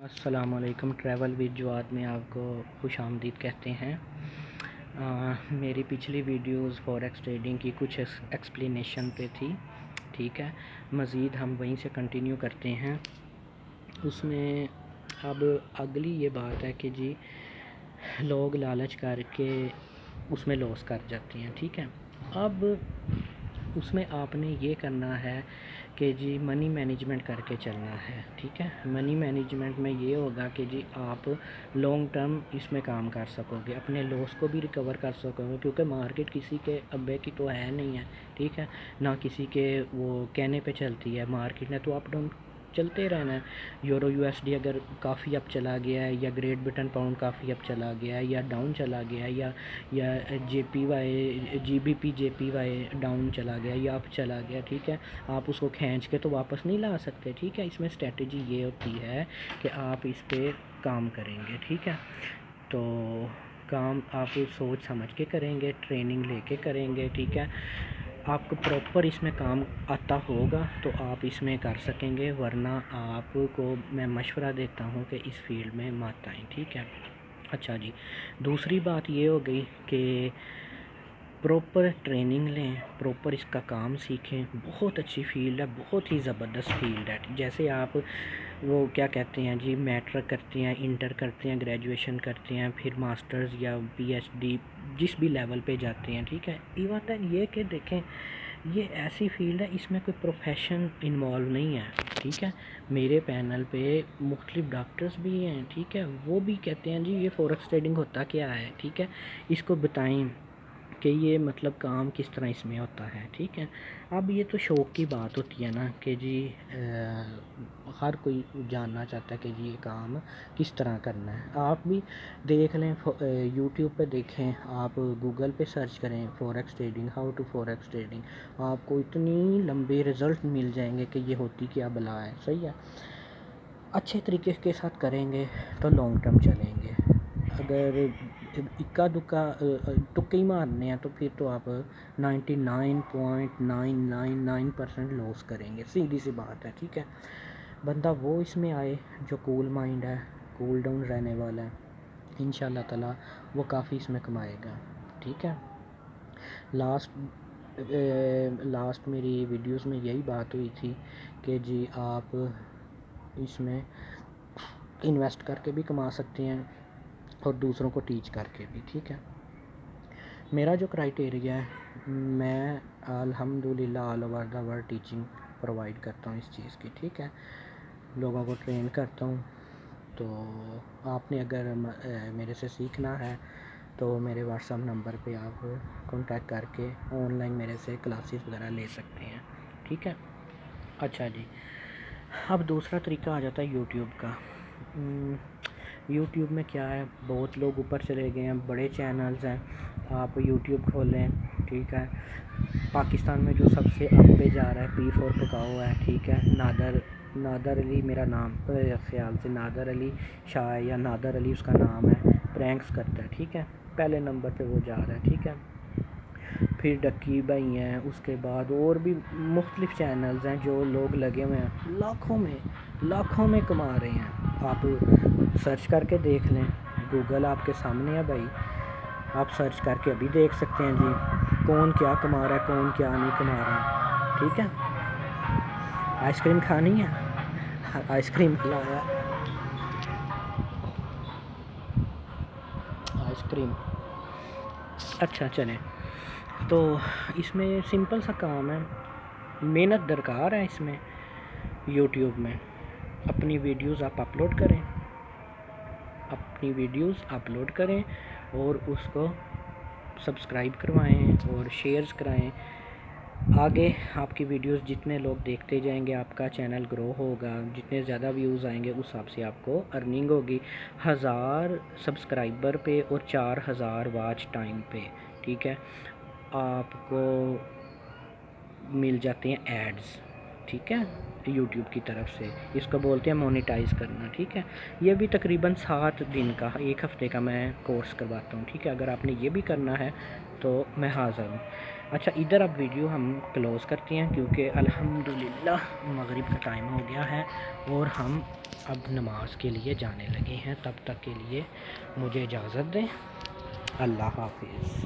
السلام علیکم، travel with جواد میں آپ کو خوش آمدید کہتے ہیں۔ میری پچھلی ویڈیوز فوریکس ٹریڈنگ کی کچھ ایکسپلینیشن پہ تھی، ٹھیک ہے۔ مزید ہم وہیں سے کنٹینیو کرتے ہیں۔ اس میں اب اگلی یہ بات ہے کہ جی لوگ لالچ کر کے اس میں لاس کر جاتے ہیں، ٹھیک ہے۔ اب اس میں آپ نے یہ کرنا ہے کہ جی منی مینجمنٹ کر کے چلنا ہے، ٹھیک ہے۔ منی مینجمنٹ میں یہ ہوگا کہ جی آپ لانگ ٹرم اس میں کام کر سکو گے، اپنے لاس کو بھی ریکور کر سکو گے، کیونکہ مارکیٹ کسی کے ابے کی تو ہے نہیں ہے، ٹھیک ہے، نہ کسی کے وہ کہنے پہ چلتی ہے۔ مارکیٹ نے تو اپ ڈاؤن چلتے رہنا ہے۔ یورو یو ایس ڈی اگر کافی اپ چلا گیا ہے، یا گریٹ برٹن پاؤنڈ کافی اپ چلا گیا ہے یا ڈاؤن چلا گیا ہے، یا جے پی وائی جی بی پی جے پی وائی ڈاؤن چلا گیا یا اپ چلا گیا، ٹھیک ہے، آپ اس کو کھینچ کے تو واپس نہیں لا سکتے، ٹھیک ہے۔ اس میں اسٹریٹجی یہ ہوتی ہے کہ آپ اس پہ کام کریں گے، ٹھیک ہے۔ تو کام آپ سوچ سمجھ کے کریں گے، ٹریننگ لے کے کریں گے، ٹھیک ہے۔ آپ کو پراپر اس میں کام آتا ہوگا تو آپ اس میں کر سکیں گے، ورنہ آپ کو میں مشورہ دیتا ہوں کہ اس فیلڈ میں مت آئیں، ٹھیک ہے۔ اچھا جی، دوسری بات یہ ہو گئی کہ پراپر ٹریننگ لیں، پراپر اس کا کام سیکھیں۔ بہت اچھی فیلڈ ہے، بہت ہی زبردست فیلڈ ہے۔ جیسے آپ وہ کیا کہتے ہیں جی میٹرک کرتے ہیں، انٹر کرتے ہیں، گریجویشن کرتے ہیں، پھر ماسٹرز یا پی ایچ ڈی جس بھی لیول پہ جاتے ہیں، ٹھیک ہے۔ ایون یہ کہ دیکھیں یہ ایسی فیلڈ ہے، اس میں کوئی پروفیشن انوالو نہیں ہے، ٹھیک ہے۔ میرے پینل پہ مختلف ڈاکٹرز بھی ہیں، ٹھیک ہے، وہ بھی کہتے ہیں جی یہ فوریکس ٹریڈنگ ہوتا کیا ہے، ٹھیک ہے، اس کو بتائیں کہ یہ مطلب کام کس طرح اس میں ہوتا ہے، ٹھیک ہے۔ اب یہ تو شوق کی بات ہوتی ہے نا کہ جی ہر کوئی جاننا چاہتا ہے کہ جی یہ کام کس طرح کرنا ہے۔ آپ بھی دیکھ لیں، یوٹیوب پہ دیکھیں، آپ گوگل پہ سرچ کریں forex trading, how to forex trading, آپ کو اتنی لمبے رزلٹ مل جائیں گے کہ یہ ہوتی کیا بلا ہے، صحیح ہے۔ اچھے طریقے کے ساتھ کریں گے تو لانگ ٹرم چلیں گے۔ اگر اکا دکا تکے ہی مارنے ہیں تو پھر تو آپ 99.999% لاس کریں گے، سیدھی سی بات ہے، ٹھیک ہے۔ بندہ وہ اس میں آئے جو کول مائنڈ ہے، کول ڈاؤن رہنے والا ہے، انشاءاللہ تعالی وہ کافی اس میں کمائے گا، ٹھیک ہے۔ لاسٹ میری ویڈیوز میں یہی بات ہوئی تھی کہ جی آپ اس میں انویسٹ کر کے بھی کما سکتے ہیں اور دوسروں کو ٹیچ کر کے بھی، ٹھیک ہے۔ میرا جو کرائیٹیریا ہے، میں الحمدللہ all over the world teaching provide کرتا ہوں اس چیز کی، ٹھیک ہے، لوگوں کو ٹرین کرتا ہوں۔ تو آپ نے اگر میرے سے سیکھنا ہے تو میرے واٹس ایپ نمبر پہ آپ کانٹیکٹ کر کے آن لائن میرے سے کلاسز وغیرہ لے سکتے ہیں، ٹھیک ہے۔ اچھا جی، اب دوسرا طریقہ آ جاتا ہے یوٹیوب کا۔ یوٹیوب میں کیا ہے، بہت لوگ اوپر چلے گئے ہیں، بڑے چینلز ہیں، آپ یوٹیوب کھولیں، ٹھیک ہے۔ پاکستان میں جو سب سے اپ پہ جا رہا ہے P4 پکاؤ ہے، ٹھیک ہے، نادر علی میرا نام خیال سے نادر علی شاہ یا نادر علی اس کا نام ہے، پرینکس کرتا ہے، ٹھیک ہے، پہلے نمبر پہ وہ جا رہا ہے، ٹھیک ہے۔ پھر ڈکی بھائی ہیں، اس کے بعد اور بھی مختلف چینلز ہیں جو لوگ لگے ہوئے ہیں، لاکھوں میں کما رہے ہیں۔ آپ سرچ کر کے دیکھ لیں، گوگل آپ کے سامنے ہے بھائی، آپ سرچ کر کے ابھی دیکھ سکتے ہیں جی کون کیا کما رہا ہے، کون کیا نہیں کما رہا، ٹھیک ہے۔ آئس کریم کھانی ہے، آئس کریم لایا آئس کریم، اچھا چلیں۔ تو اس میں سمپل سا کام ہے، محنت درکار ہے اس میں۔ یوٹیوب میں اپنی ویڈیوز آپ اپلوڈ کریں اور اس کو سبسکرائب کروائیں اور شیئرز کرائیں۔ آگے آپ کی ویڈیوز جتنے لوگ دیکھتے جائیں گے آپ کا چینل گرو ہوگا، جتنے زیادہ ویوز آئیں گے اس حساب سے آپ کو ارننگ ہوگی، 1000 سبسکرائبر پہ اور 4000 واچ ٹائم پہ، ٹھیک ہے، آپ کو مل جاتے ہیں ایڈز، ٹھیک ہے، یوٹیوب کی طرف سے، اس کو بولتے ہیں مونیٹائز کرنا، ٹھیک ہے۔ یہ بھی تقریباً 7 دن کا، 1 ہفتے کا میں کورس کرواتا ہوں، ٹھیک ہے۔ اگر آپ نے یہ بھی کرنا ہے تو میں حاضر ہوں۔ اچھا ادھر اب ویڈیو ہم کلوز کرتے ہیں کیونکہ الحمدللہ مغرب کا ٹائم ہو گیا ہے اور ہم اب نماز کے لیے جانے لگے ہیں. تب تک کے لیے مجھے اجازت دیں. اللہ حافظ.